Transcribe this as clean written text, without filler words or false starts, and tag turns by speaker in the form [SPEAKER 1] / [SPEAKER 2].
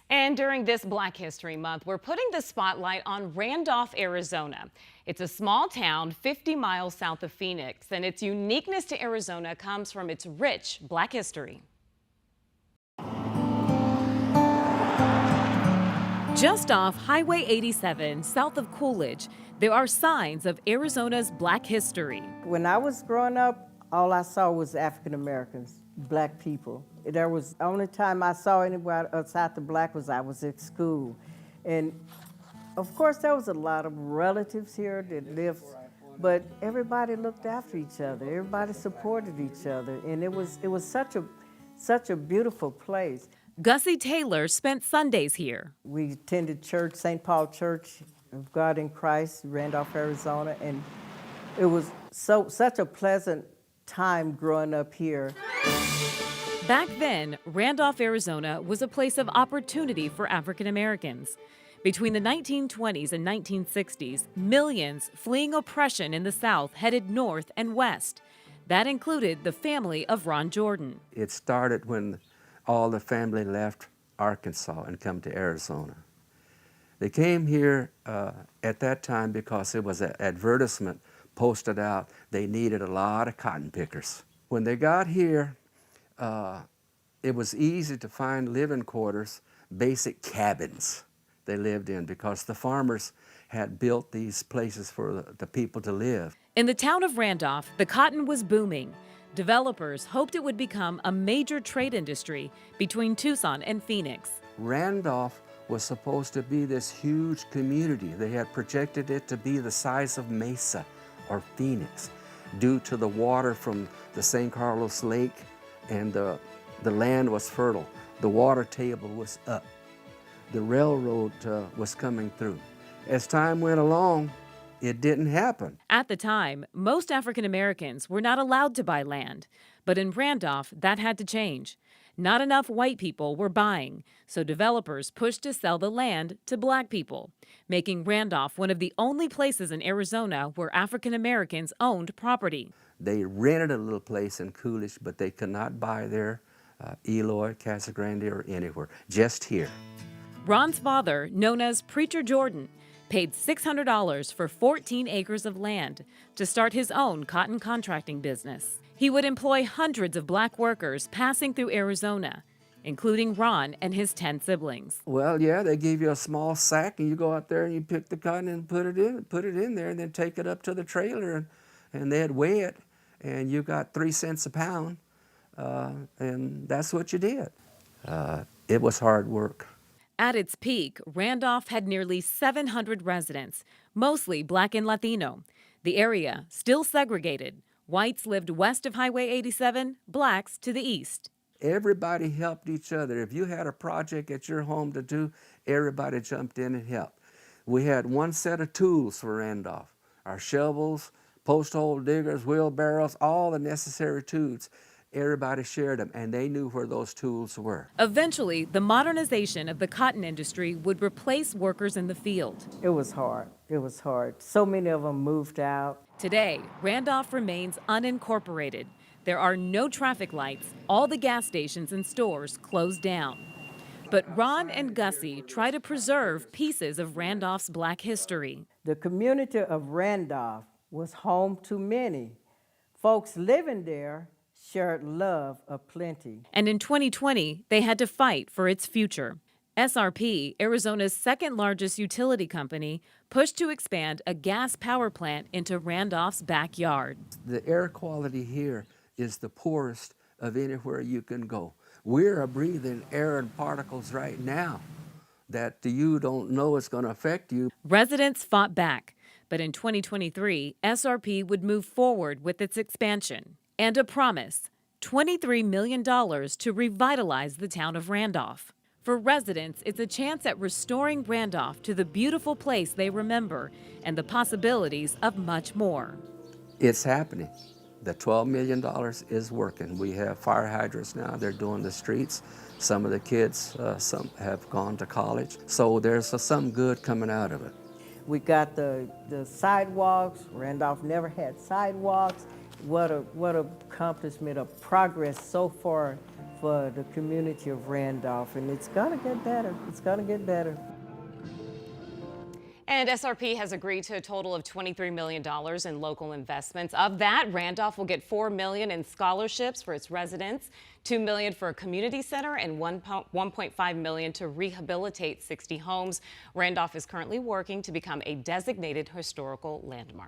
[SPEAKER 1] And during this Black History Month, we're putting the spotlight on Randolph, Arizona. It's a small town 50 miles south of Phoenix, and its uniqueness to Arizona comes from its rich Black history. Just off Highway 87, south of Coolidge, there are signs of Arizona's Black history.
[SPEAKER 2] When I was growing up, all I saw was African Americans, Black people. There was the only time I saw anybody outside the Black was I was at school. And of course, there was a lot of relatives here that lived, but everybody looked after each other. Everybody supported each other. And it was such a beautiful place.
[SPEAKER 1] Gussie Taylor spent Sundays here.
[SPEAKER 2] We attended church, St. Paul Church of God in Christ, Randolph, Arizona, and it was such a pleasant time growing up here.
[SPEAKER 1] Back then, Randolph, Arizona was a place of opportunity for African Americans. Between the 1920s and 1960s, millions fleeing oppression in the South headed north and west. That included the family of Ron Jordan.
[SPEAKER 3] It started when all the family left Arkansas and come to Arizona. They came here at that time because there was an advertisement posted out. They needed a lot of cotton pickers. When they got here, it was easy to find living quarters, basic cabins they lived in, because the farmers had built these places for the people to live.
[SPEAKER 1] In the town of Randolph, the cotton was booming. Developers hoped it would become a major trade industry between Tucson and Phoenix.
[SPEAKER 3] Randolph was supposed to be this huge community. They had projected it to be the size of Mesa or Phoenix due to the water from the San Carlos Lake, and the land was fertile. The water table was up. The railroad was coming through. As time went along, it didn't happen.
[SPEAKER 1] At the time, most African Americans were not allowed to buy land. But in Randolph, that had to change. Not enough white people were buying, so developers pushed to sell the land to Black people, making Randolph one of the only places in Arizona where African Americans owned property.
[SPEAKER 3] They rented a little place in Coolidge, but they could not buy there, Eloy, Casa Grande, or anywhere, just here.
[SPEAKER 1] Ron's father, known as Preacher Jordan, paid $600 for 14 acres of land to start his own cotton contracting business. He would employ hundreds of Black workers passing through Arizona, including Ron and his 10 siblings.
[SPEAKER 3] Well, yeah, they give you a small sack, and you go out there and you pick the cotton and put it in there, and then take it up to the trailer, and they'd weigh it, and you got 3 cents a pound, and that's what you did. It was hard work.
[SPEAKER 1] At its peak, Randolph had nearly 700 residents, mostly Black and Latino. The area, still segregated. Whites lived west of Highway 87, Blacks to the east.
[SPEAKER 3] Everybody helped each other. If you had a project at your home to do, everybody jumped in and helped. We had one set of tools for Randolph. Our shovels, post hole diggers, wheelbarrows, all the necessary tools. Everybody shared them, and they knew where those tools were.
[SPEAKER 1] Eventually, the modernization of the cotton industry would replace workers in the field.
[SPEAKER 2] It was hard. It was hard. So many of them moved out.
[SPEAKER 1] Today, Randolph remains unincorporated. There are no traffic lights. All the gas stations and stores closed down. But Ron and Gussie try to preserve pieces of Randolph's Black history.
[SPEAKER 2] The community of Randolph was home to many. Folks living there shared love aplenty.
[SPEAKER 1] And in 2020, they had to fight for its future. SRP, Arizona's second largest utility company, pushed to expand a gas power plant into Randolph's backyard.
[SPEAKER 3] The air quality here is the poorest of anywhere you can go. We're breathing air and particles right now that you don't know is going to affect you.
[SPEAKER 1] Residents fought back, but in 2023, SRP would move forward with its expansion. And a promise, $23 million to revitalize the town of Randolph. For residents, it's a chance at restoring Randolph to the beautiful place they remember and the possibilities of much more.
[SPEAKER 3] It's happening. The $12 million is working. We have fire hydrants now. They're doing the streets. Some of the kids, some have gone to college. So there's some good coming out of it.
[SPEAKER 2] We got the sidewalks. Randolph never had sidewalks. What a accomplishment of progress so far for the community of Randolph, and it's gonna get better. It's gonna get better.
[SPEAKER 4] And SRP has agreed to a total of $23 million in local investments. Of that, Randolph will get $4 million in scholarships for its residents, $2 million for a community center, and $1.5 million to rehabilitate 60 homes. Randolph is currently working to become a designated historical landmark.